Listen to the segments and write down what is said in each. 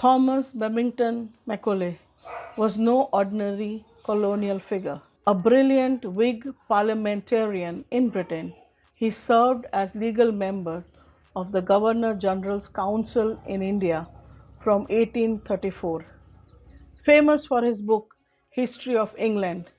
Thomas Babington Macaulay was no ordinary colonial figure. A brilliant Whig parliamentarian in Britain, he served as legal member of the Governor General's Council in India from 1834. Famous for his book History of England,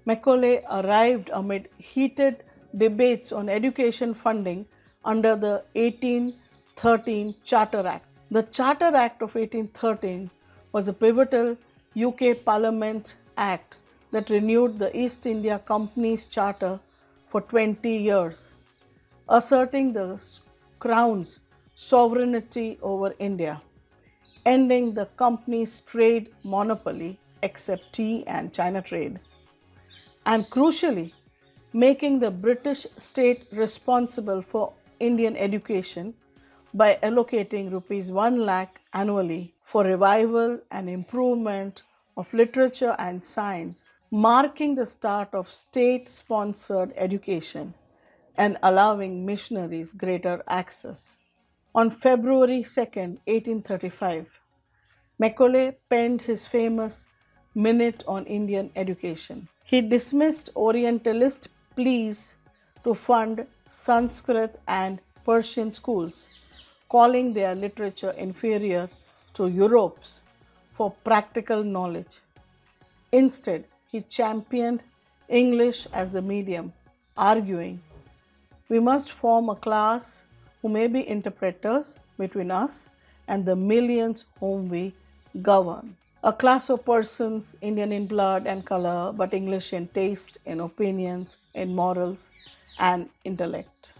Macaulay arrived amid heated debates on education funding under the 1813 Charter Act. The Charter Act of 1813 was a pivotal UK Parliament Act that renewed the East India Company's charter for 20 years, asserting the Crown's sovereignty over India, ending the company's trade monopoly except tea and China trade, and crucially, making the British state responsible for Indian education by allocating rupees 1 lakh annually for revival and improvement of literature and science, marking the start of state sponsored education and allowing missionaries greater access. On February 2nd, 1835, Macaulay penned his famous Minute on Indian Education. He dismissed Orientalist pleas to fund Sanskrit and Persian schools, calling their literature inferior to Europe's for practical knowledge. Instead, he championed English as the medium, arguing, "We must form a class who may be interpreters between us and the millions whom we govern. A class of persons, Indian in blood and color, but English in taste, in opinions, in morals, and intellect."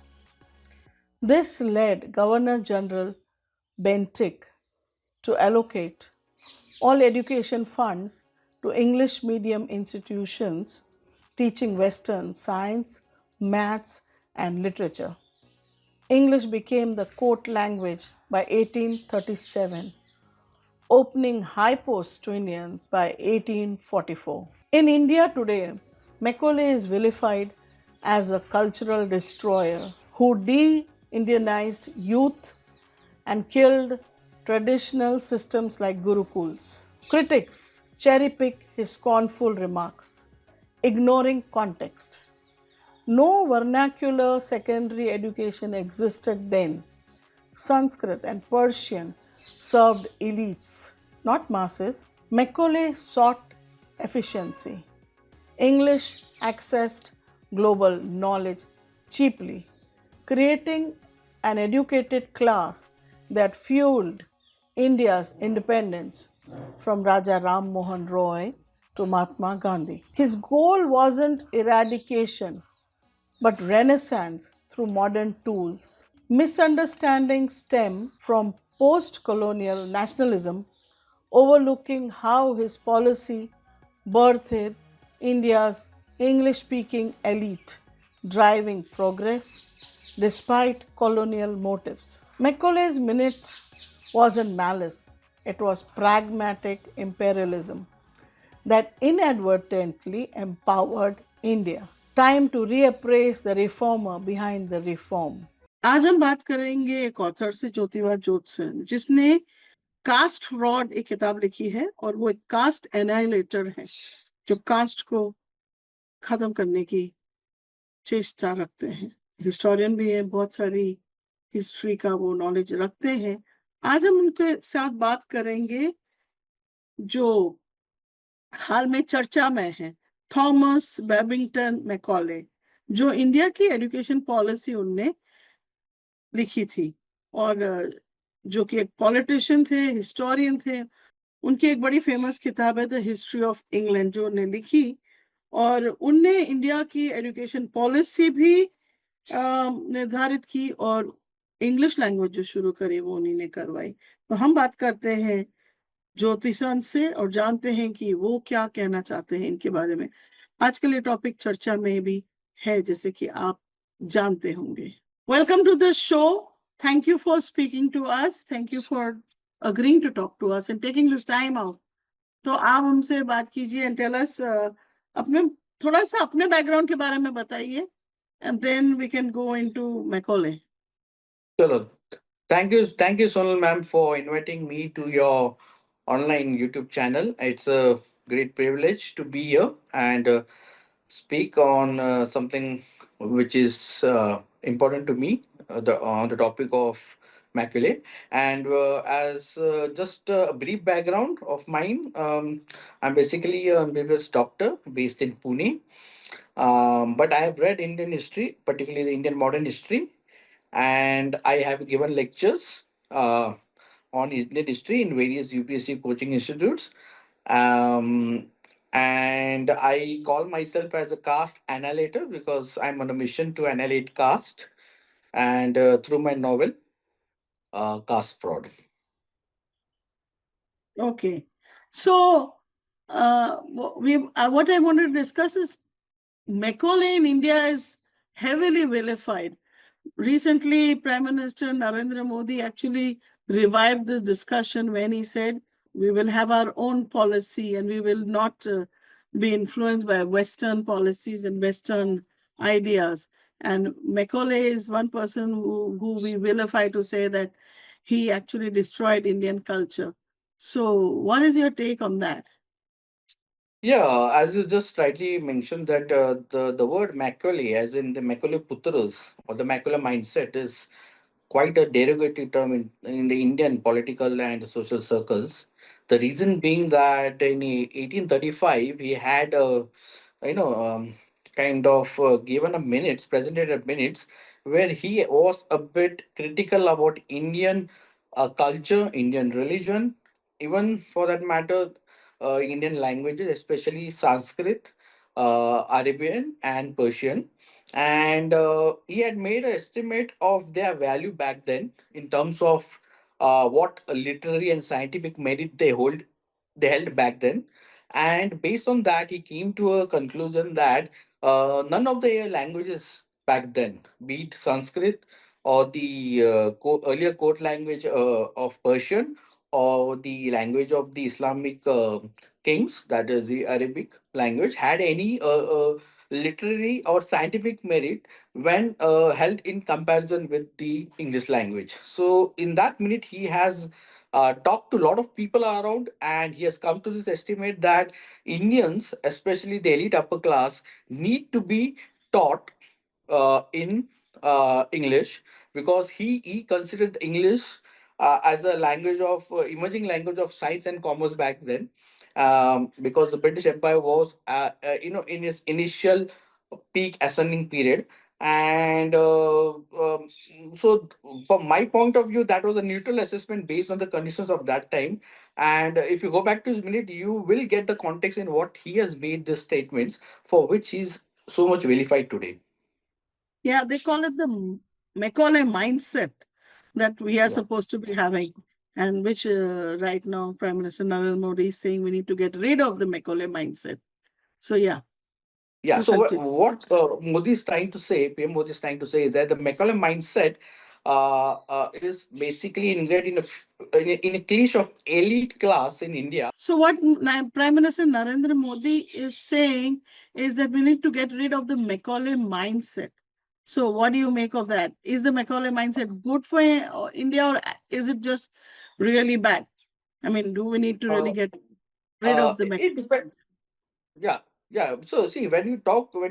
This led Governor General Bentinck to allocate all education funds to English medium institutions teaching Western science, maths, and literature. English became the court language by 1837, opening high posts to Indians by 1844. In India today, Macaulay is vilified as a cultural destroyer who de-Indianized youth and killed traditional systems like gurukuls. Critics cherry pick his scornful remarks, ignoring context. No vernacular secondary education existed then. Sanskrit and Persian served elites, not masses. Macaulay sought efficiency. English accessed global knowledge cheaply, creating an educated class that fueled India's independence from Raja Ram Mohan Roy to Mahatma Gandhi. His goal wasn't eradication, but renaissance through modern tools. Misunderstandings stem from post colonial nationalism, overlooking how his policy birthed India's English speaking elite, driving progress despite colonial motives. Macaulay's minute wasn't malice, it was pragmatic imperialism that inadvertently empowered India. Time to reappraise the reformer behind the reform. आज हम बात करेंगे एक author से, ज्योतिबा जोत्सन, जिसने cast fraud एक किताब लिखी है और वो एक कास्ट एनाइलेटर है जो कास्ट को खत्म करने की चेष्टा रखते हैं। हिस्टोरियन भी है, बहुत सारी हिस्ट्री का वो नॉलेज रखते हैं। आज हम उनके साथ बात करेंगे जो हाल में चर्चा में है, थॉमस बैबिंगटन मैकॉले, जो इंडिया की एजुकेशन पॉलिसी उनने लिखी थी और जो कि एक पॉलिटिशियन थे, हिस्टोरियन थे। उनकी एक बड़ी फेमस किताब है द हिस्ट्री ऑफ इंग्लैंड जो उन्हें लिखी, और उनने इंडिया की एजुकेशन पॉलिसी भी निर्धारित की और इंग्लिश लैंग्वेज जो शुरू करी वो उन्हीं ने करवाई। तो हम बात करते हैं ज्योतिषन से और जानते हैं कि वो क्या कहना चाहते हैं इनके बारे में। आजकल ये टॉपिक चर्चा में भी है, जैसे कि आप जानते होंगे। Welcome to the show, thank you for speaking to us, thank you for agreeing to talk to us and taking this time out. तो आप हमसे बात कीजिए and tell us अपने थोड़ा सा अपने बैकग्राउंड के बारे में बताइए and then we can go into Macaulay. चलो, Thank you, Sonal ma'am, for inviting me to your online YouTube channel. It's a great privilege to be here and speak on something which is important to me, the on the topic of Macaulay. And as just a brief background of mine, I'm basically a MBBS doctor based in Pune. But I have read Indian history, particularly the Indian modern history, and I have given lectures on Indian history in various UPSC coaching institutes. Um, and I call myself as a caste annihilator because I'm on a mission to annihilate caste and through my novel, Caste Fraud. Okay. So, what I want to discuss is Macaulay in India is heavily vilified. Recently, Prime Minister Narendra Modi actually revived this discussion when he said, we will have our own policy and we will not be influenced by Western policies and Western ideas. And Macaulay is one person who we vilify to say that he actually destroyed Indian culture. So, what is your take on that? Yeah, as you just rightly mentioned that the word Macaulay, as in the Macaulay Putras or the Macaulay mindset, is quite a derogatory term in the Indian political and social circles. The reason being that in 1835 he had a you know kind of given a minutes, presented a minutes where he was a bit critical about Indian culture, Indian religion, even for that matter, Indian languages, especially Sanskrit, Arabian, and Persian. And he had made an estimate of their value back then in terms of what literary and scientific merit they held back then. And based on that, he came to a conclusion that none of the languages back then, be it Sanskrit or the earlier court language of Persian or the language of the Islamic kings, that is the Arabic language, had any literary or scientific merit when held in comparison with the English language. So, in that minute, he has talked to a lot of people around, and he has come to this estimate that Indians, especially the elite upper class, need to be taught in English because he considered English as a language of emerging language of science and commerce back then, because the British Empire was in its initial peak ascending period. And so from my point of view, that was a neutral assessment based on the conditions of that time. And if you go back to his minute, you will get the context in what he has made the statements for which he's so much vilified today. Yeah, they call it the Macaulay mindset that we are Yeah. supposed to be having, and which right now Prime Minister Narendra Modi is saying we need to get rid of the Macaulay mindset. So, yeah, Yeah. do So continue. what Modi is trying to say, PM Modi is trying to say is that the Macaulay mindset is basically ingrained in a clique of elite class in India. So, what Prime Minister Narendra Modi is saying is that we need to get rid of the Macaulay mindset. So, what do you make of that? Is the Macaulay mindset good for India, or is it just really bad? I mean, do we need to really Uh, get rid of the it Macaulay depends. mindset? Yeah, yeah. So see, when you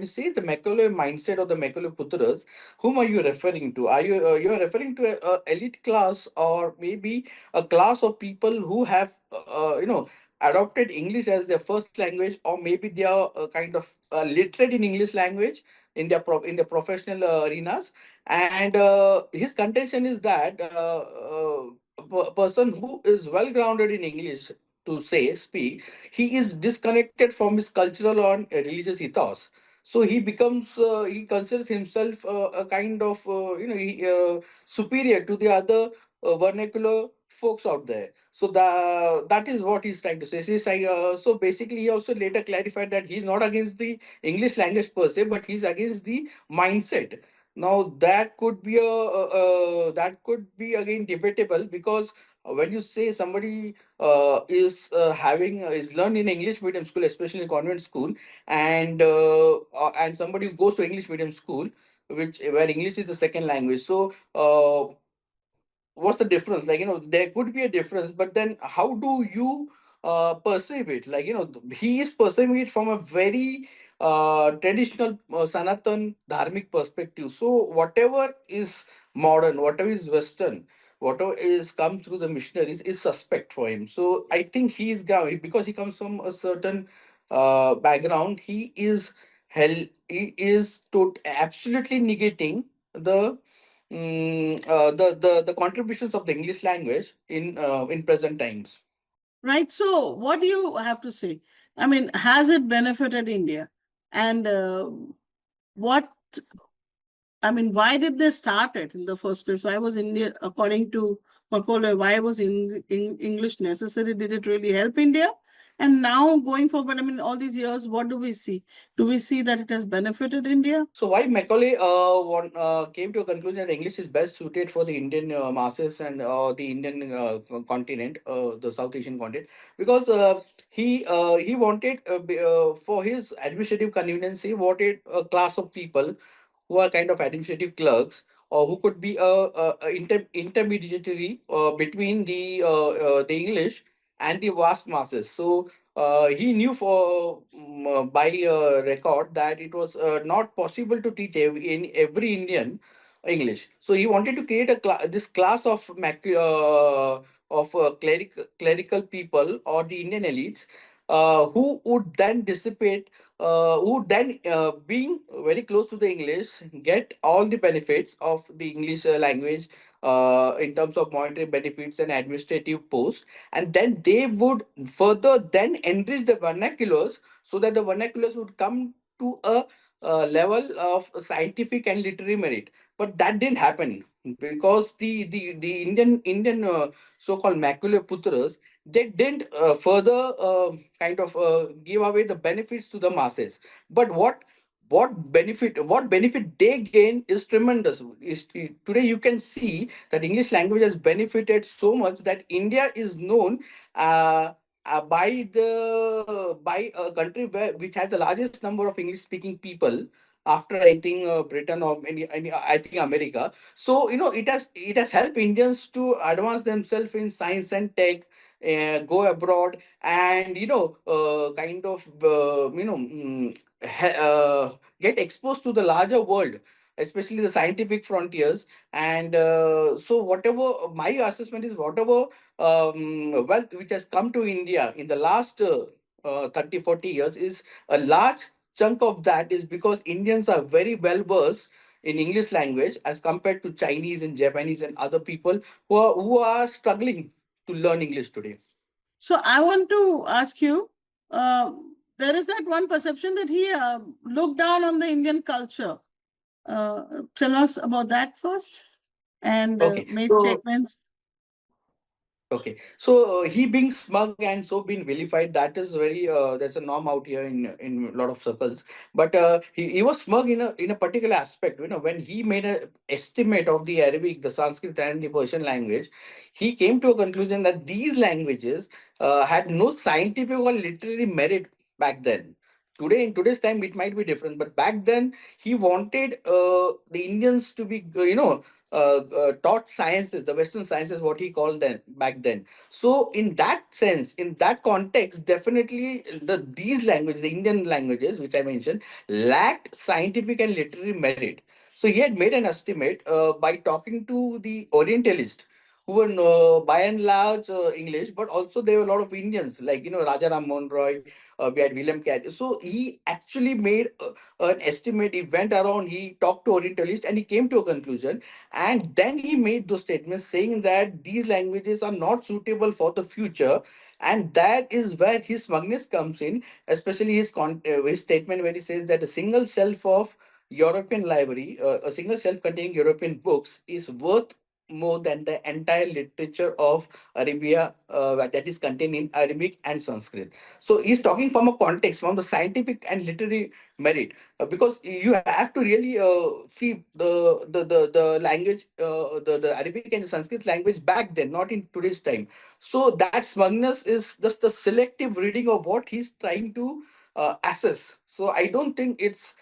say the Macaulay mindset or the Macaulay Putras, whom are you referring to? Are you're referring to a elite class or maybe a class of people who have adopted English as their first language, or maybe they are kind of literate in English language in their professional arenas. And his contention is that a person who is well grounded in English to say speak, he is disconnected from his cultural or religious ethos. So he considers himself a kind of superior to the other vernacular folks out there. So that is what he's trying to say. So basically he also later clarified that he's not against the English language per se, but he's against the mindset. Now that could be again debatable, because when you say somebody is learned in English medium school, especially convent school, and somebody who goes to English medium school, which where English is the second language. So what's the difference? Like, there could be a difference, but then how do you perceive it? Like, he is perceiving it from a very traditional Sanatan dharmic perspective. So whatever is modern, whatever is Western, whatever is come through the missionaries is suspect for him. So I think he is because he comes from a certain background. He is absolutely negating the the contributions of the English language in present times. Right. So, what do you have to say? I mean, has it benefited India? And what, I mean, why did they start it in the first place? Why was India, according to Macaulay, why was English necessary? Did it really help India? And now going forward, I mean, all these years, what do we see? Do we see that it has benefited India? So why Macaulay came to a conclusion that English is best suited for the Indian masses and the Indian continent, the South Asian continent, because he wanted for his administrative convenience, he wanted a class of people who are kind of administrative clerks, or who could be a intermediary between the English and the vast masses. So he knew by record that it was not possible to teach in every Indian English. So he wanted to create this class of clerical people or the Indian elites who would then dissipate, who would then, being very close to the English, get all the benefits of the English language in terms of monetary benefits and administrative posts, and then they would further then enrich the vernaculars so that the vernaculars would come to a level of scientific and literary merit. But that didn't happen because the Indian so-called Macaulay Putras, they didn't further kind of give away the benefits to the masses. But what benefit they gain is tremendous. Today you can see that English language has benefited so much that India is known uh, by a country which has the largest number of English speaking people after, I think, Britain, or any I think America. So it has helped Indians to advance themselves in science and tech, go abroad, and kind of get exposed to the larger world, especially the scientific frontiers. And so whatever my assessment is, whatever wealth which has come to India in the last 30 40 years, is a large chunk of that is because Indians are very well versed in English language as compared to Chinese and Japanese and other people who are struggling to learn English today. So, I want to ask you, uh, there is that one perception that he looked down on the Indian culture. Tell us about that first, and Okay, made so statements. Okay, so he being smug and so being vilified, that is very there's a norm out here in a lot of circles. But he was smug in a particular aspect. When he made a estimate of the Arabic, the Sanskrit, and the Persian language, he came to a conclusion that these languages had no scientific or literary merit back then. Today, in today's time, it might be different, but back then he wanted the Indians to be, taught sciences, the Western sciences, what he called them back then. So, in that sense, in that context, definitely these languages, the Indian languages which I mentioned, lacked scientific and literary merit. So, he had made an estimate by talking to the Orientalist, who were by and large English, but also there were a lot of Indians, like Raja Ram Mohan Roy. We had William Cat. So he actually made an estimate. He went around, he talked to Orientalists, and he came to a conclusion. And then he made those statements saying that these languages are not suitable for the future. And that is where his smugness comes in, especially his statement where he says that a single shelf of European library, a single shelf containing European books, is worth more than the entire literature of Arabia that is contained in Arabic and Sanskrit. So he's talking from a context, from the scientific and literary merit, because you have to really see the language, the Arabic and the Sanskrit language back then, not in today's time. So that smugness is just the selective reading of what he's trying to assess. So I don't think it's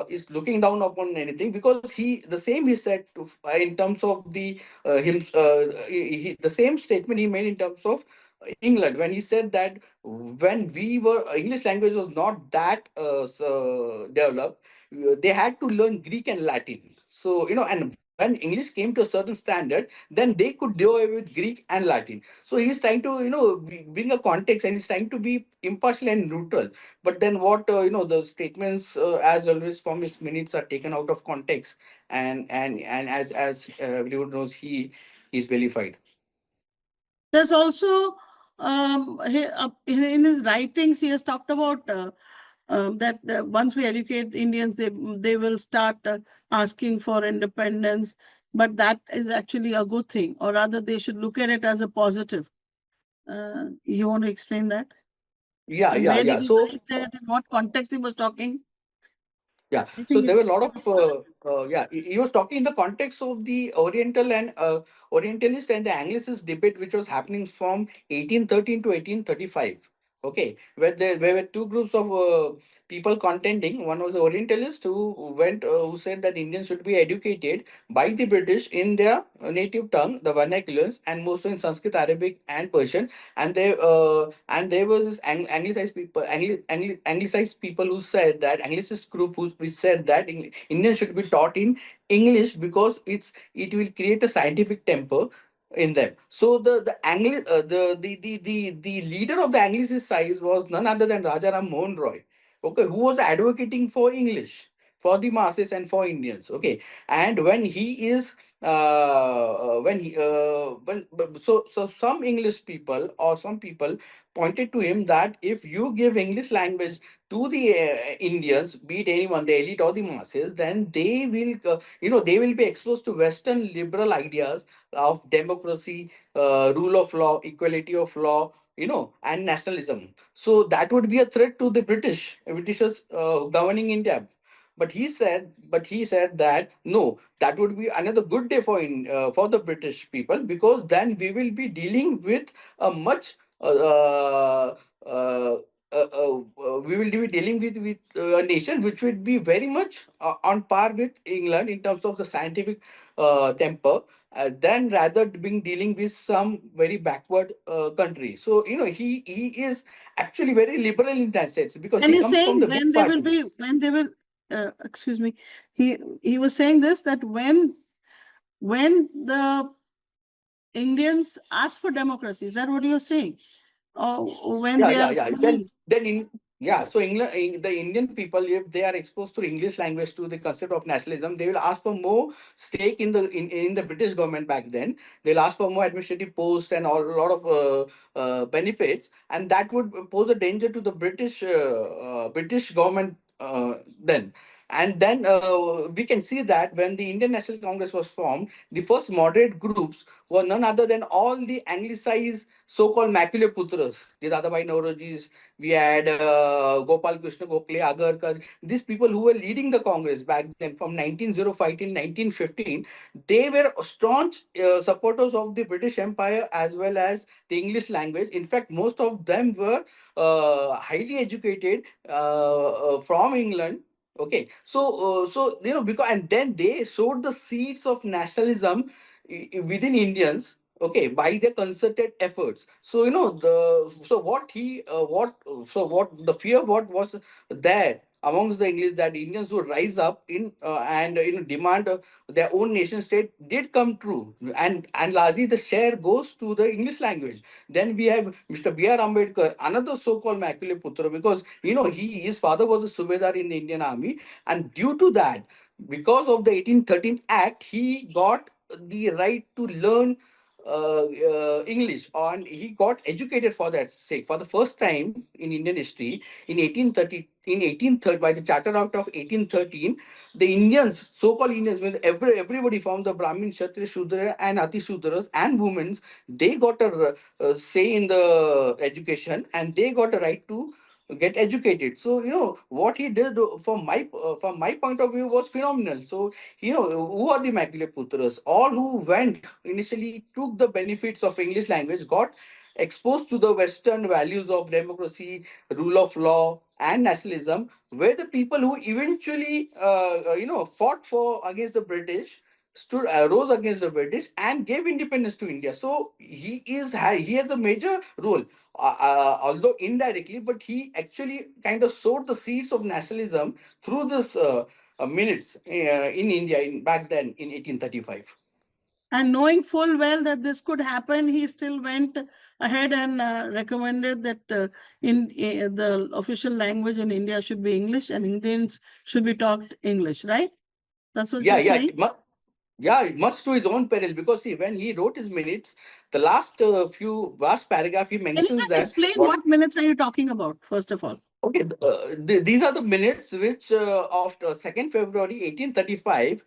is looking down upon anything, because the same he said in terms of the the same statement he made in terms of England, when he said that when we were English language was not that developed, they had to learn Greek and Latin. So and when English came to a certain standard, then they could do away with Greek and Latin. So he's trying to bring a context, and he's trying to be impartial and neutral. But then what the statements, as always, from his minutes are taken out of context, and as everyone knows, he's vilified. There's also in his writings he has talked about that once we educate Indians, they will start asking for independence. But that is actually a good thing, or rather, they should look at it as a positive. You want to explain that? Yeah, And yeah, where did yeah. he So write that? In what context he was talking? yeah, I so think there it's were a lot of yeah. He was talking in the context of the Oriental and Orientalist and the Anglicist debate, which was happening from 1813 to 1835. Okay, where there were two groups of people contending. One was the Orientalist who said that Indians should be educated by the British in their native tongue, the vernaculars, and mostly in Sanskrit, Arabic, and Persian. And there was this anglicized people who said that Anglicist group which said that Indian should be taught in English because it will create a scientific temper in them. So the leader of the Anglicist side was none other than Rajaram Mohan Roy, okay, who was advocating for English for the masses and for Indians. Okay, and when he is when he so some English people or some people pointed to him that if you give English language to the Indians, be it anyone, the elite or the masses, then they will they will be exposed to Western liberal ideas of democracy, rule of law, equality of law, and nationalism. So that would be a threat to the Britishers governing India. But he said that no, that would be another good day for the British people, because then we will be dealing with a much we will be dealing with a nation which would be very much on par with England in terms of the scientific temper, than rather being dealing with some very backward country. So he is actually very liberal in that sense, because And he he's comes from saying the Whig party. when they will, excuse me, he was saying this, that when the Indians ask for democracy, is that what you're saying? Or when Yeah, they yeah, are yeah. really, So England, the Indian people, if they are exposed to English language, to the concept of nationalism, they will ask for more stake in the British government back then. They'll ask for more administrative posts and a lot of benefits, and that would pose a danger to the British government then. And then we can see that when the Indian National Congress was formed, the first moderate groups were none other than all the anglicized so-called Macaulay Putras, the Dadabhai Naorojis. We had Gopal Krishna Gokhale, Agarkar. These people who were leading the Congress back then from 1905 to 1915, they were staunch supporters of the British Empire as well as the English language. In fact, most of them were highly educated from England. Okay, so because, and then they sowed the seeds of nationalism within Indians, okay, by their concerted efforts. So the so what he what the fear what was there amongst the English, that Indians would rise up in and demand their own nation state, did come true, and largely the share goes to the English language. Then we have Mr. B.R. Ambedkar, another so-called Macaulay Putra, because his father was a Subedar in the Indian army, and due to that, because of the 1813 Act, he got the right to learn English, and he got educated for that sake. For the first time in Indian history, in 1830, by the Charter Act of 1813, the Indians, so-called Indians, with everybody from the Brahmin, Kshatriya, Shudra, and Ati Shudras and women, they got a say in the education, and they got a right to get educated. So what he did, from my point of view, was phenomenal. So who are the Macaulay Putras? All who went initially took the benefits of English language, got exposed to the Western values of democracy, rule of law, and nationalism, were the people who eventually, fought for against the British, stood rose against the British, and gave independence to India. So he has a major role, although indirectly, but he actually kind of sowed the seeds of nationalism through this minutes in India back then in 1835. And knowing full well that this could happen, he still went ahead and recommended that the official language in India should be English and Indians should be taught English, right? That's what Yeah, you're yeah, saying. yeah, much to his own peril. Because see, when he wrote his minutes, the last few last paragraph, he Can you mentions just that explain what. what minutes are you talking about, first of all? Okay, these are the minutes which of 2nd February 1835,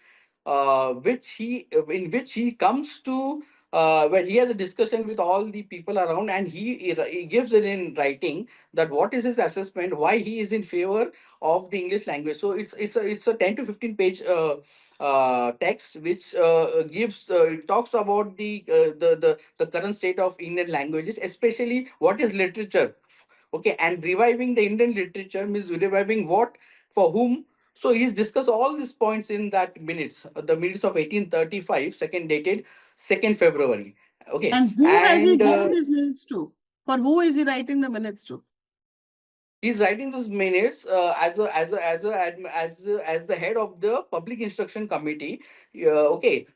in which he comes to where he has a discussion with all the people around, and he gives it in writing that what is his assessment, why he is in favor of the English language. So it's a 10 to 15 page text which it talks about the current state of Indian languages, especially what is literature. Okay, and reviving the Indian literature means reviving what, for whom. So he's discussed all these points in that minutes, the minutes of 1835, second dated 2nd February. Okay, And who has he and given these minutes to? For who is he writing the minutes to? he's writing these minutes as the head of the public instruction committee. Okay,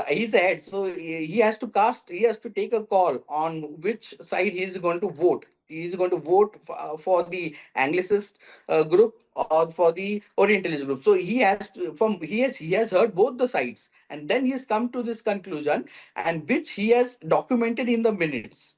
he's the head, so he has to take a call on which side he's going to vote. He's going to vote for the Anglicist group or for the Orientalist group. So he has heard both the sides, and then he has come to this conclusion, and which he has documented in the minutes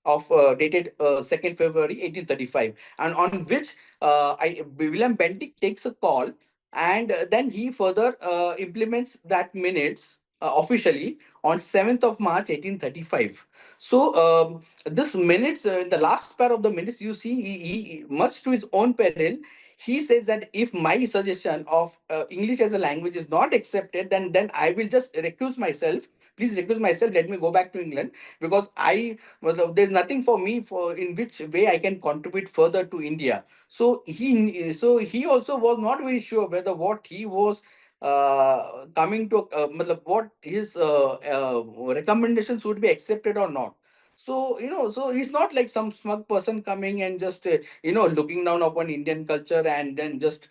of dated 2nd February 1835, and on which William Bentinck takes a call, and then he further implements that minutes officially on 7th of March 1835. So this minutes, in the last part of the minutes, you see, much to his own peril, he says that if my suggestion of English as a language is not accepted, then I will just recuse myself. Please recuse myself. Let me go back to England, because there's nothing for me for in which way I can contribute further to India. So he also was not very sure whether what he was coming to, what his recommendations would be accepted or not. So so he's not like some smug person coming and just looking down upon Indian culture, and then just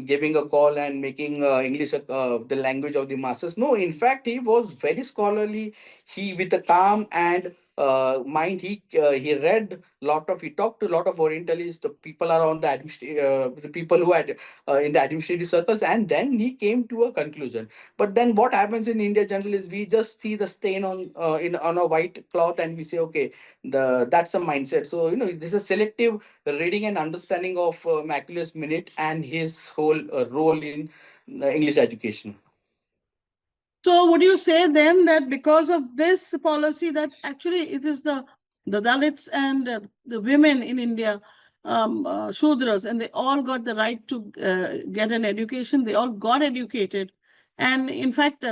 giving a call and making English the language of the masses. No, in fact, he was very scholarly. He, with a calm and mind, he talked to a lot of Orientalists, the people around the people who had in the administrative circles, and then he came to a conclusion. But then what happens in India generally is we just see the stain on a white cloth, and we say, okay, that's a mindset. So this is selective reading and understanding of Macaulay's minute and his whole role in English education. So would you say then that because of this policy, that actually it is the Dalits and the women in India, Shudras, and they all got the right to get an education. They all got educated, and in fact,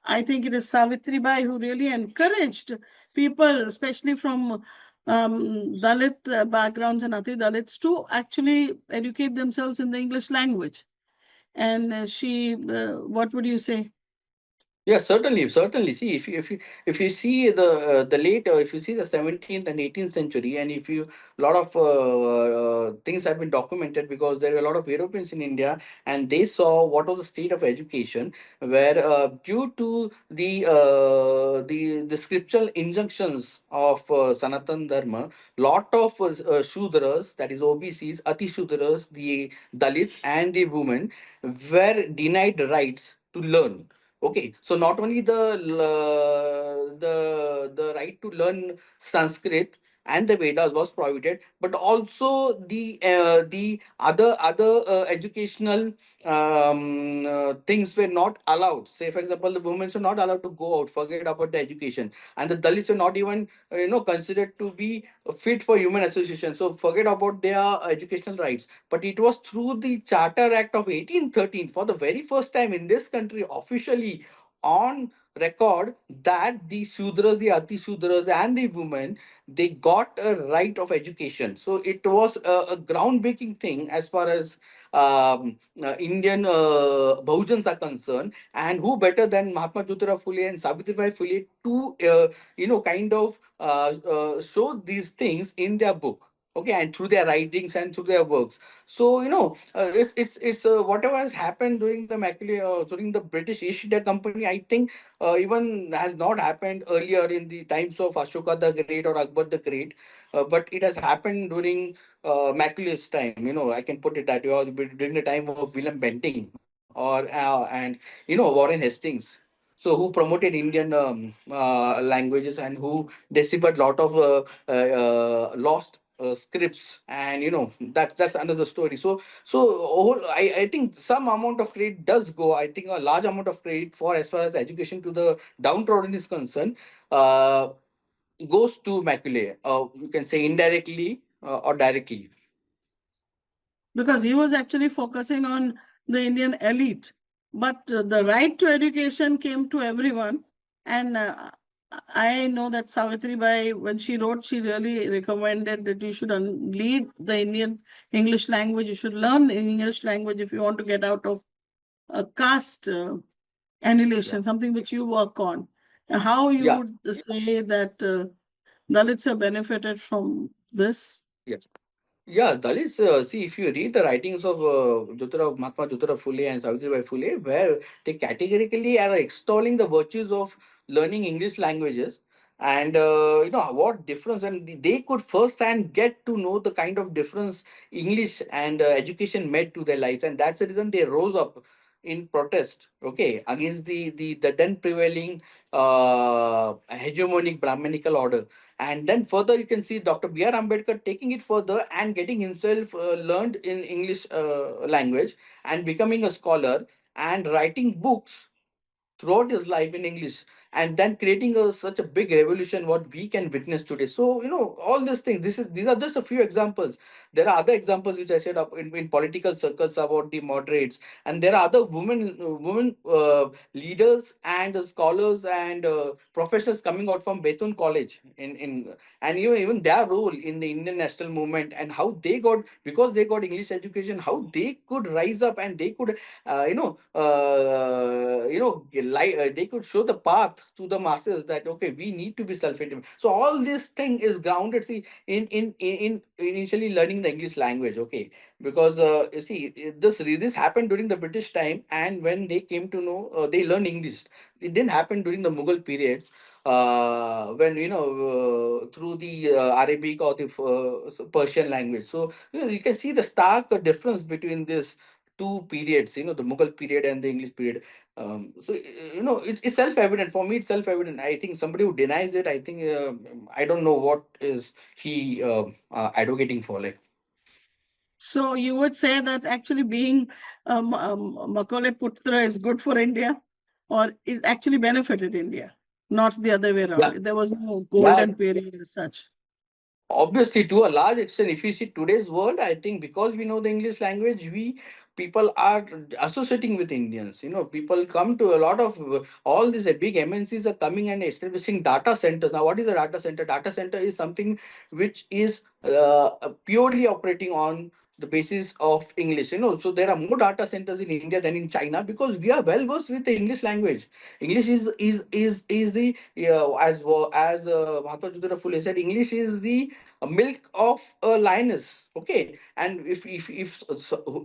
I think it is Savitri Bai who really encouraged people, especially from Dalit backgrounds and Ati Dalits, to actually educate themselves in the English language. And what would you say? Yeah, certainly, certainly. See, if you see the late, if you see the 17th and 18th century, and if you a lot of things have been documented, because there were a lot of Europeans in India, and they saw what was the state of education, where due to the scriptural injunctions of Sanatan Dharma, lot of Shudras, that is OBCs, Ati Shudras, the Dalits, and the women were denied rights to learn. Okay, so not only the right to learn Sanskrit and the Vedas was prohibited, but also the other educational things were not allowed. Say, for example, the women were not allowed to go out. Forget about the education, and the Dalits were not even considered to be fit for human association. So forget about their educational rights. But it was through the Charter Act of 1813, for the very first time in this country, officially on record that the Shudras, the Ati Shudras, and the women, they got a right of education. So it was a groundbreaking thing as far as Indian Bahujans are concerned. And who better than Mahatma Jyotirao Phule and Savitribai Phule to kind of show these things in their book, okay, and through their writings and through their works. So it's whatever has happened during the Macaulay, during the British East India Company, I think even has not happened earlier in the times of Ashoka the Great or Akbar the Great, but it has happened during Macaulay's time. I can put it that way, or during the time of William Benting, and Warren Hastings. So who promoted Indian languages and who deciphered lot of lost scripts, and that's another story. I think some amount of credit does go, I think a large amount of credit for as far as education to the downtrodden is concerned, uh, goes to Macaulay, you can say indirectly or directly. because he was actually focusing on the Indian elite. But the right to education came to everyone. And I know that Savitri Bai, when she wrote, she really recommended that you should lead the Indian English language. You should learn English language if you want to get out of a caste Yeah. annihilation, something which you work on. How you Yeah. would say that Dalits have benefited from this? Yeah. Yeah, Dalits, see, if you read the writings of Mahatma Jyotirao Phule and Savitribai Phule, where they categorically are extolling the virtues of learning English languages, and what difference, and they could first hand get to know the kind of difference English and education made to their lives, and that's the reason they rose up in protest, okay, against the then prevailing hegemonic Brahminical order. And then further, you can see Dr. B.R. Ambedkar taking it further and getting himself learned in English language and becoming a scholar and writing books throughout his life in English, and then creating such a big revolution what we can witness today. So all these things. These are just a few examples. There are other examples which I said up in political circles about the moderates, and there are other women leaders and scholars and professionals coming out from Bethune College in and even their role in the Indian national movement, and how they got, because they got English education, how they could rise up and they could they could show the path to the masses that okay, we need to be self-independent. So all this thing is grounded, see, in initially learning the English language, okay, because you see, this happened during the British time, and when they came to know, they learned English. It didn't happen during the Mughal periods, when through the Arabic or the Persian language. So you can see the stark difference between this two periods, the Mughal period and the English period. It's self-evident for me. It's self-evident. I think somebody who denies it, I think I don't know what is he advocating for. Like, So you would say that actually being Macaulay Putra is good for India, or it actually benefited India, not the other way yeah, around. There was no yeah. golden period as such. Obviously, to a large extent, if you see today's world, I think because we know the English language, we people are associating with Indians. People come to a lot of all these big MNCs are coming and establishing data centers. Now, what is a data center? Data center is something which is purely operating on the basis of English. So there are more data centers in India than in China because we are well versed with the English language. English is the as Mahatma Jyotirao Phule said, English is the milk of a lioness, okay. And if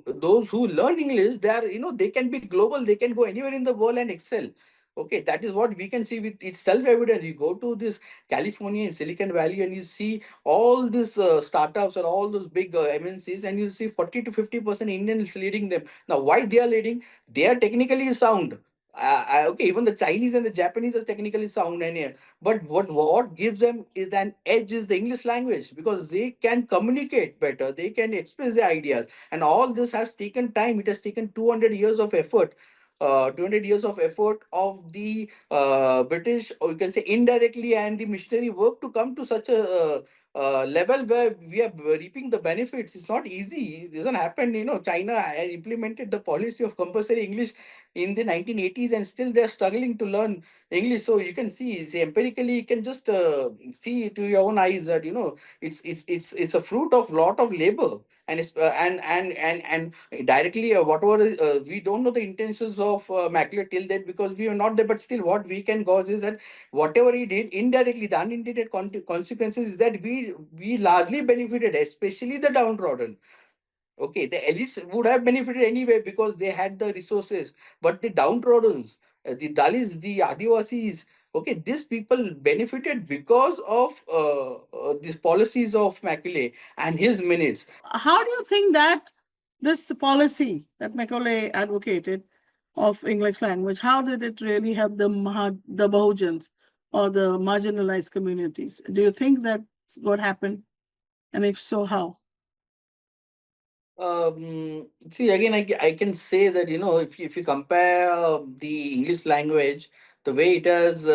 those who learn English, they are, they can be global, they can go anywhere in the world and excel, okay. That is what we can see. With it's self-evident. You go to this California and Silicon Valley and you see all these startups or all those big MNCs, and you see 40 to 50% Indians leading them. Now, why they are leading? They are technically sound. Okay, even the Chinese and the Japanese are technically sound, and but what gives them is an edge is the English language, because they can communicate better, they can express their ideas, and all this has taken time. It has taken 200 years of effort. 200 years of effort of the British, or you can say indirectly, and the missionary work to come to such a level where we are reaping the benefits. It's not easy. It doesn't happen. China implemented the policy of compulsory English in the 1980s, and still they're struggling to learn English. So you can see empirically, you can just see to your own eyes that it's a fruit of lot of labor. And it's and directly, whatever we don't know the intentions of Macaulay till that, because we are not there. But still, what we can gauge is that whatever he did indirectly, the unintended consequences is that we largely benefited, especially the downtrodden. Okay, the elites would have benefited anyway because they had the resources, but the downtrodden, the Dalits, the Adivasis, okay, these people benefited because of these policies of Macaulay and his minutes. How do you think that this policy that Macaulay advocated of English language, how did it really help the Bahujans or the marginalized communities? Do you think that's what happened? And if so, how? See, again, I can say that, if you compare the English language, the way it has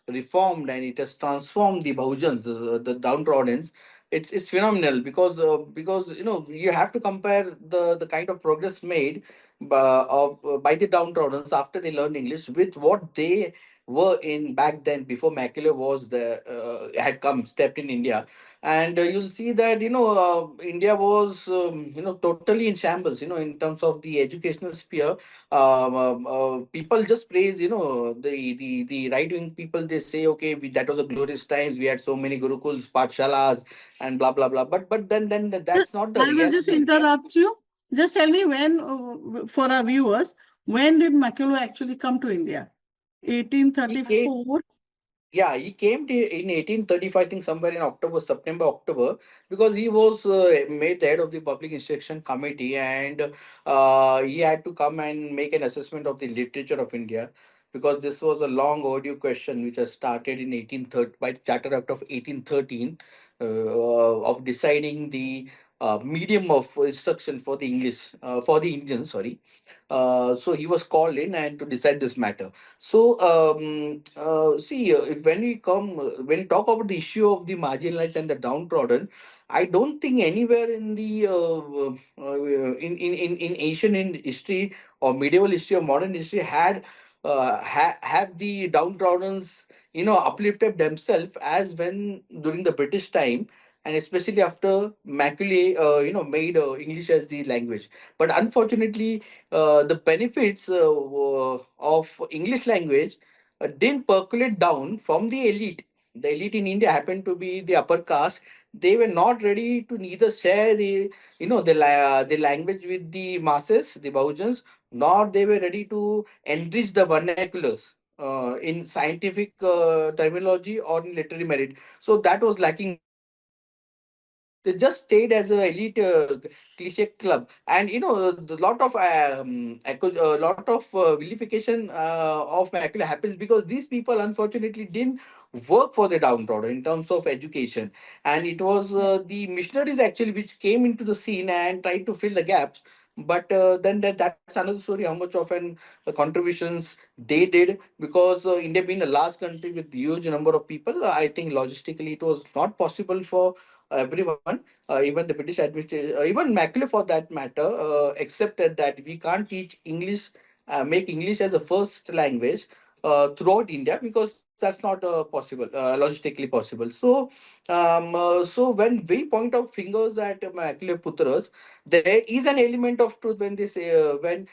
reformed and it has transformed the Bahujans, the downtrodden, it's phenomenal, because you have to compare the kind of progress made by the downtrodden after they learned English with what they were in back then, before Macaulay was the had come stepped in India. And you'll see that India was totally in shambles, in terms of the educational sphere. People just praise, the right wing people. They say, okay, that was the glorious times, we had so many gurukuls, pathshalas, and blah blah blah. But then that's not the I will just reality. interrupt you. Just tell me when, for our viewers, when did Macaulay actually come to India? He came 1834. Yeah, he came to in 1835, I think somewhere in September, October, because he was made the head of the Public Instruction Committee, and he had to come and make an assessment of the literature of India, because this was a long overdue question which has started in 1830 by the Charter Act of 1813, of deciding the medium of instruction for the English, for the Indians, sorry. So he was called in and to decide this matter. So, see, if when we talk about the issue of the marginalized and the downtrodden, I don't think anywhere in the in Asian history or medieval history or modern history have the downtrodden's uplifted themselves as when during the British time, and especially after Macaulay made English as the language. But unfortunately, the benefits of English language didn't percolate down from the elite. The elite in India happened to be the upper caste. They were not ready to neither share the language with the masses, the Bahujans, nor they were ready to enrich the vernaculars in scientific terminology or in literary merit. So that was lacking behind. They just stayed as a elite cliche club, and the lot of vilification of Macaulay happens because these people unfortunately didn't work for the downtrodden in terms of education, and it was the missionaries actually which came into the scene and tried to fill the gaps. But then that's another story, how much of an contributions they did, because India being a large country with huge number of people, I think logistically it was not possible for everyone, even the British administration, even Macaulay for that matter, accepted that we can't teach English, make English as a first language throughout India, because that's not possible, logistically possible. So when we point out fingers at Macaulay Putras, there is an element of truth when they say, when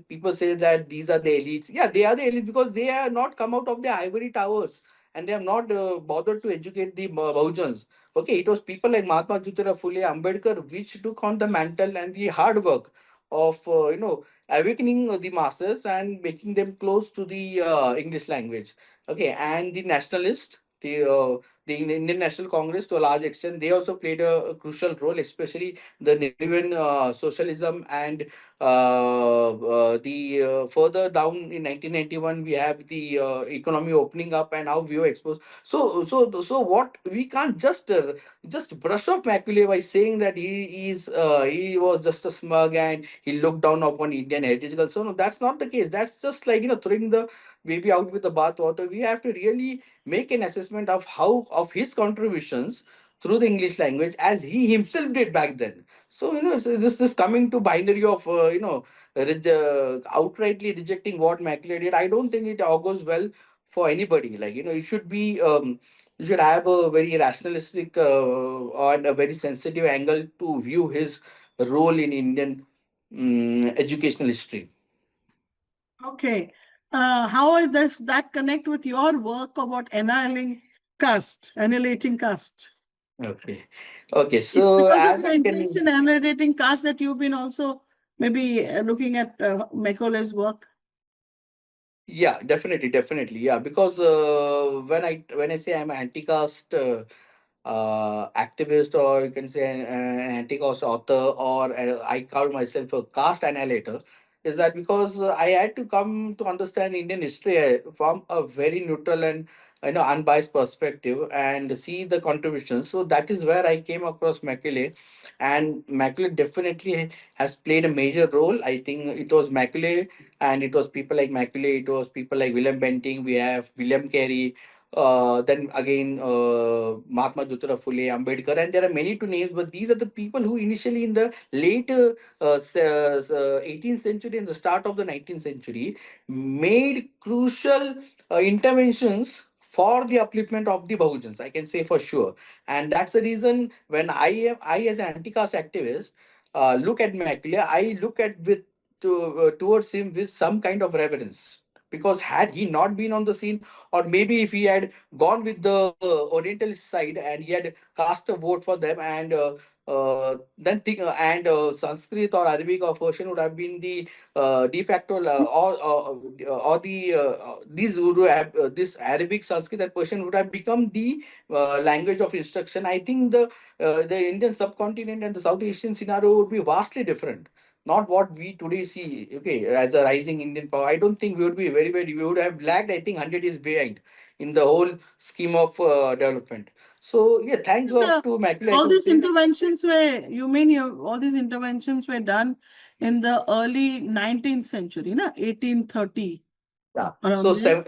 people say that these are the elites. Yeah, they are the elites because they are not come out of the ivory towers, and they have not bothered to educate the Bahujans. Okay, it was people like Mahatma Jyotirao Phule, Ambedkar, which took on the mantle and the hard work of awakening the masses and making them close to the English language. Okay, and the nationalists, the Indian National Congress, to a large extent, they also played a crucial role, especially the Nehruvian socialism, and the further down in 1991 we have the economy opening up and how we were exposed. So what we can't just brush off Macaulay by saying that he was just a smug and he looked down upon Indian heritage culture. So no, that's not the case. That's just like throwing the baby out with the bath water. We have to really make an assessment of how of his contributions through the English language as he himself did back then. So it's this coming to binary of outrightly rejecting what Macaulay did. I don't think it augurs well for anybody. Like it should be you should have a very rationalistic and a very sensitive angle to view his role in Indian educational history. Okay. How does that connect with your work about annihilating caste? Okay. Okay. It's So because of as your I interest can, in annihilating caste that you've been also maybe looking at Macaulay's work. yeah, definitely, definitely, yeah. Because when I say I'm an anti-caste activist, or you can say an anti-caste author, or I call myself a caste annihilator, is that because I had to come to understand Indian history from a very neutral and unbiased perspective and see the contributions. So that is where I came across Macaulay, and Macaulay definitely has played a major role. I think it was Macaulay, and it was people like Macaulay, it was people like William Benting, we have William Carey, then again Mahatma Jyotirao Phule, Ambedkar, and there are many to names, but these are the people who initially in the late 18th century and the start of the 19th century made crucial interventions for the upliftment of the Bahujans, I can say for sure. And that's the reason when I as an anti-caste activist look at Macaulay, I look at towards him with some kind of reverence, because had he not been on the scene, or maybe if he had gone with the Orientalist side and he had cast a vote for them, and then think and Sanskrit or Arabic or Persian would have been the de facto or the these would have this Arabic, Sanskrit, and Persian would have become the language of instruction. I think the Indian subcontinent and the South Asian scenario would be vastly different, not what we today see, okay, as a rising Indian power. I don't think we would be we would have lagged, I think, 100 years behind in the whole scheme of development. So yeah, thanks And, off to Macaulay, I all could these say. interventions all these interventions were done in the early 19th century, na? 1830, Yeah. So around there.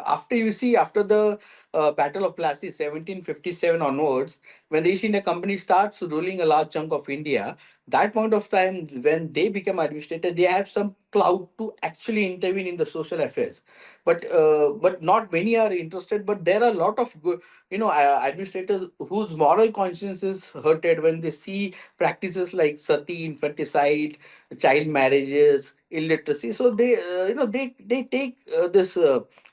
after you see after the Battle of Plassey, 1757 onwards, when the East India Company starts ruling a large chunk of India, that point of time when they become administrator, they have some clout to actually intervene in the social affairs. But not many are interested. But there are a lot of good, administrators whose moral conscience is hurted when they see practices like sati, infanticide, child marriages, illiteracy. So they take this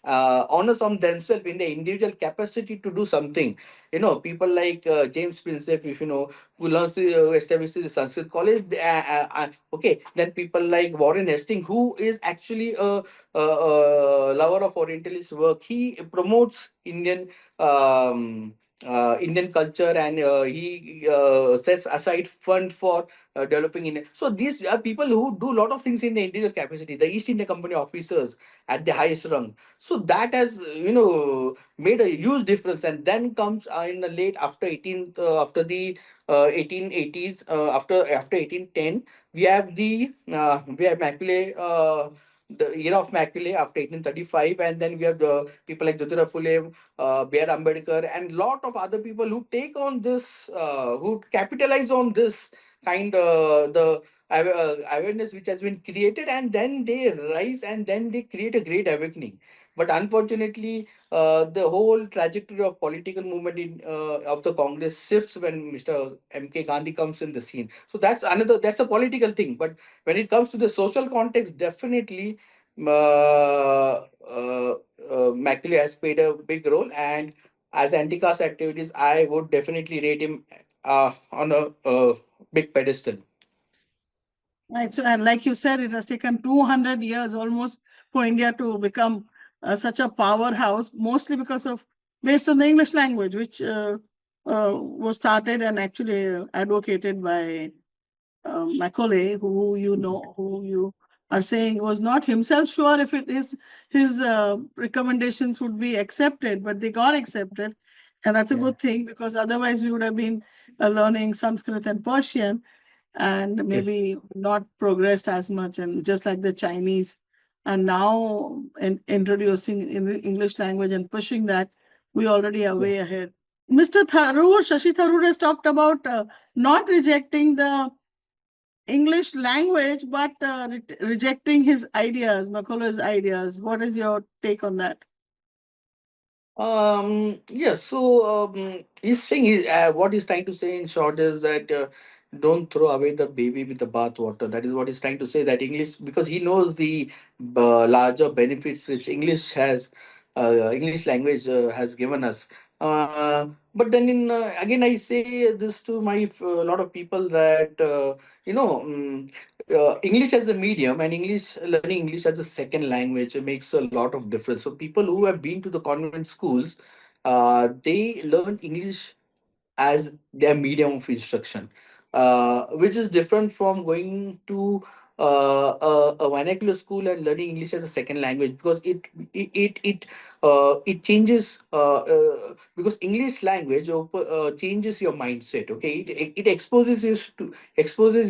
onus on themselves in their individual capacity to do something. People like James Prinsep, if you know, who learns establishes the Sanskrit college. Okay, then people like Warren Hastings, who is actually a lover of Orientalist work. He promotes Indian culture, and he sets aside fund for developing India. So these are people who do a lot of things in the individual capacity. The East India Company officers at the highest rung. So that has made a huge difference. And then comes in the late after 18th after the 1880s, after 1810, we have Macaulay. The era of Macaulay after 1835, and then we have the people like Jyotirao Phule, B.R. Ambedkar, and lot of other people who take on this, who capitalize on this kind the awareness which has been created, and then they rise and then they create a great awakening. But unfortunately, the whole trajectory of political movement of the Congress shifts when Mr. M.K. Gandhi comes in the scene. So that's a political thing. But when it comes to the social context, definitely Macaulay has played a big role, and as anti-caste activities, I would definitely rate him on a big pedestal. Right. So, and like you said, it has taken 200 years almost for India to become such a powerhouse, mostly based on the English language, which was started and actually advocated by Macaulay, who you are saying was not himself sure if his recommendations would be accepted, but they got accepted, and that's a Yeah. good thing because otherwise we would have been learning Sanskrit and Persian and Yes. maybe not progressed as much, and just like the Chinese, and now introducing in English language and pushing that, we already are Yeah. way ahead. Mr. Tharoor, Shashi Tharoor has talked about not rejecting the English language, but rejecting his ideas, Macaulay's ideas. What is your take on that? Yeah, so he's saying what he's trying to say in short is that don't throw away the baby with the bathwater. That is what he's trying to say. That English, because he knows the larger benefits which English language has given us. But then again, I say this to my a lot of people that you know. English as a medium and learning English as a second language, it makes a lot of difference. So people who have been to the convent schools, they learn English as their medium of instruction, which is different from going to a vernacular school and learning English as a second language, because it changes because English language changes your mindset. Okay, it exposes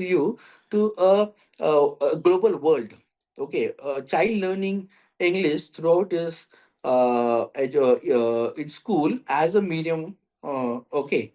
you to a global world. Okay, a child learning English throughout his in school as a medium. Okay,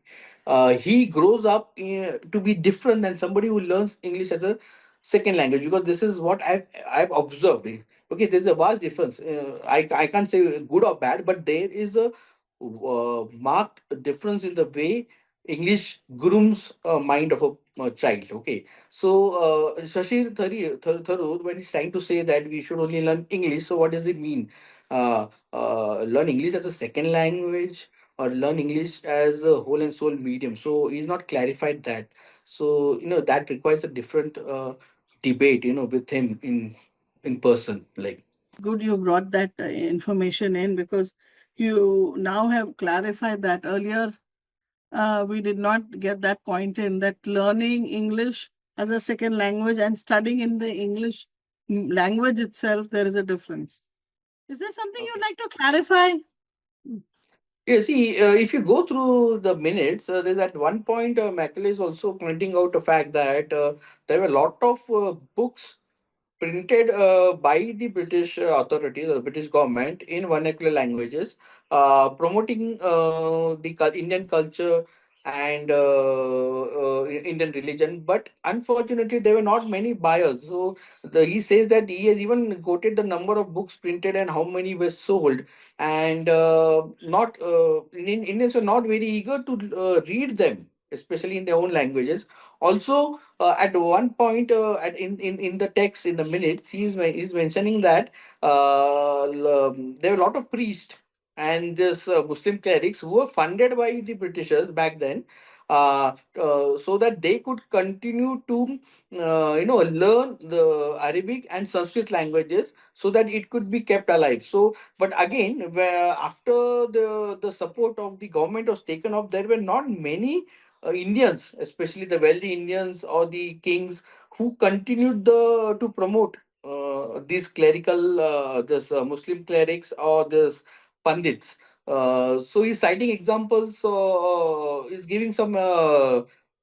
he grows up to be different than somebody who learns English as a second language, because this is what I've observed. Okay, there's a vast difference. I can't say good or bad, but there is a marked difference in the way English grooms a mind of a child. Okay, so Tharoor, when he's trying to say that we should only learn English, so what does it mean? Learn English as a second language or learn English as a whole and soul medium. So he's not clarified that. So that requires a different debate, with him in person, like. Good, you brought that information in, because you now have clarified that. Earlier, we did not get that point in, that learning English as a second language and studying in the English language itself, there is a difference. Is there something you'd Okay. like to clarify? Yeah, see, if you go through the minutes, there's at one point Macaulay is also pointing out the fact that there were a lot of books printed by the British authorities or the British government in vernacular languages, promoting the Indian culture and Indian religion. But unfortunately, there were not many buyers. So he says that he has even quoted the number of books printed and how many were sold, and not Indians are not very eager to read them, especially in their own languages. Also, at one point, in the text, in the minutes, he's mentioning that there were a lot of priests and this Muslim clerics who were funded by the Britishers back then, so that they could continue to learn the Arabic and Sanskrit languages, so that it could be kept alive. So, but again, after the support of the government was taken off, there were not many Indians, especially the wealthy Indians or the kings, who continued to promote these this Muslim clerics or this pandits. So he's citing examples. He's giving some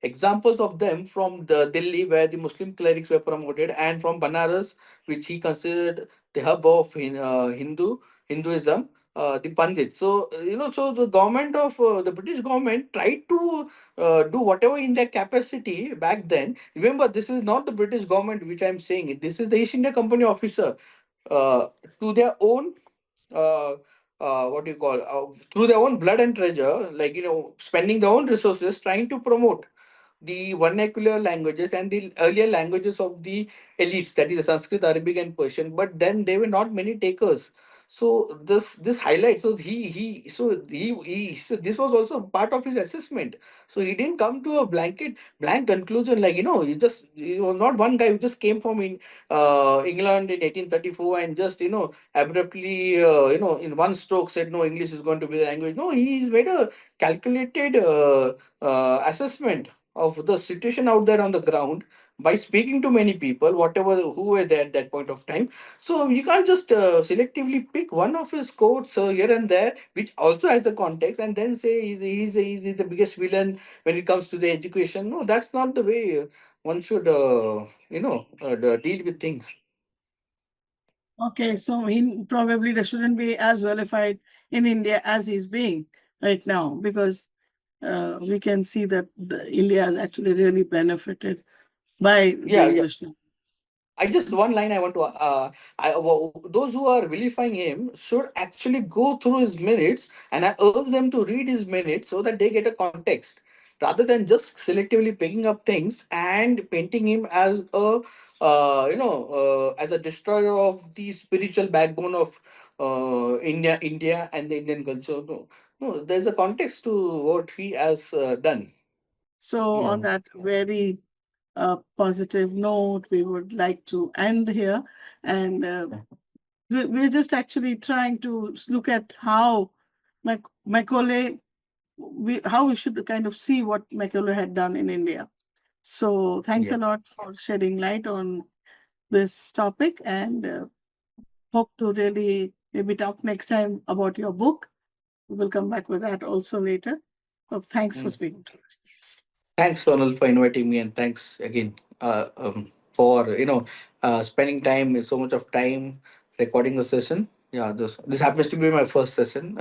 examples of them from the Delhi, where the Muslim clerics were promoted, and from Banaras, which he considered the hub of Hinduism, the Pandit. So so the government of the British government tried to do whatever in their capacity back then. Remember, this is not the British government which I'm saying. This is the East India Company officer, uh, to their own uh, what do you call through their own blood and treasure, like spending their own resources trying to promote the vernacular languages and the earlier languages of the elites, that is Sanskrit, Arabic, and Persian. But then there were not many takers. So this highlights. So so this was also part of his assessment. So he didn't come to a blank conclusion, like he was not one guy who just came from England in 1834 and just abruptly in one stroke said no, English is going to be the language. No, he's made a calculated assessment of the situation out there on the ground by speaking to many people, whatever who were there at that point of time. So you can't just selectively pick one of his quotes here and there, which also has a context, and then say he's the biggest villain when it comes to the education. No, that's not the way one should deal with things. Okay, so he probably shouldn't be as vilified in India as he's being. right now, because we can see that India has actually really benefited by the Yeah, yeah. English. I just one line I want to. Those who are vilifying him should actually go through his minutes, and I urge them to read his minutes so that they get a context, rather than just selectively picking up things and painting him as a, as a destroyer of the spiritual backbone of India and the Indian culture. No, no, there's a context to what he has done. So Yeah. on that very positive note, we would like to end here, and we're just actually trying to look at how Macaulay, how we should kind of see what Macaulay had done in India. So thanks Yeah. a lot for shedding light on this topic, and hope to really maybe talk next time about your book. We will come back with that also later. So thanks for Mm. speaking to us. Thanks, Sonal, for inviting me, and thanks again for spending time, so much of time recording the session. Yeah, this happens to be my first session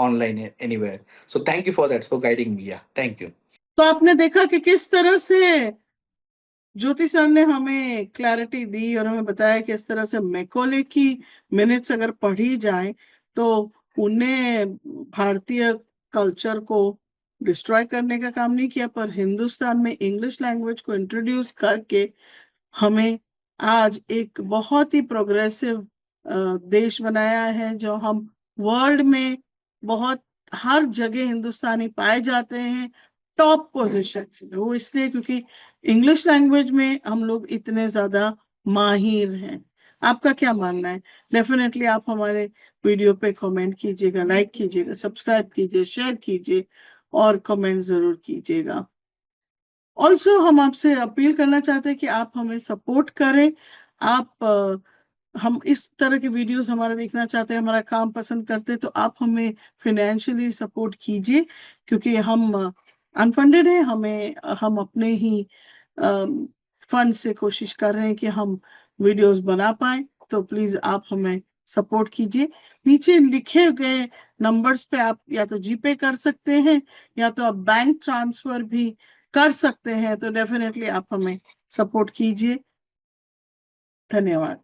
online anywhere. So thank you for that, for guiding me. Yeah, thank you. तो आपने देखा कि किस तरह से ज्योति sir ने हमें clarity दी और हमें बताया कि इस तरह से मैकॉले की मिनट्स अगर पढ़ी जाए तो उन्हें भारतीय कल्चर को डिस्ट्रॉय करने का काम नहीं किया, पर हिंदुस्तान में इंग्लिश लैंग्वेज को इंट्रोड्यूस करके हमें आज एक बहुत ही प्रोग्रेसिव देश बनाया है, जो हम वर्ल्ड में बहुत हर जगह हिंदुस्तानी पाए जाते हैं, टॉप पोजीशन में। वो इसलिए क्योंकि इंग्लिश लैंग्वेज में हम लोग इतने ज्यादा माहिर हैं। आपका क्या मानना है? डेफिनेटली आप हमारे वीडियो पे कमेंट कीजिएगा, लाइक कीजिएगा, सब्सक्राइब कीजिए, शेयर कीजिए और कमेंट जरूर कीजिएगा। ऑल्सो हम आपसे अपील करना चाहते हैं कि आप हमें सपोर्ट करें। आप हम इस तरह के वीडियोस हमारा देखना चाहते हैं, हमारा काम पसंद करते हैं, तो आप हमें फाइनेंशियली सपोर्ट कीजिए, क्योंकि हम अनफंडेड है। हम अपने ही फंड से कोशिश कर रहे हैं कि हम वीडियोस बना पाए। तो प्लीज आप हमें सपोर्ट कीजिए। नीचे लिखे गए नंबर्स पे आप या तो जीपे कर सकते हैं या तो आप बैंक ट्रांसफर भी कर सकते हैं। तो डेफिनेटली आप हमें सपोर्ट कीजिए। धन्यवाद।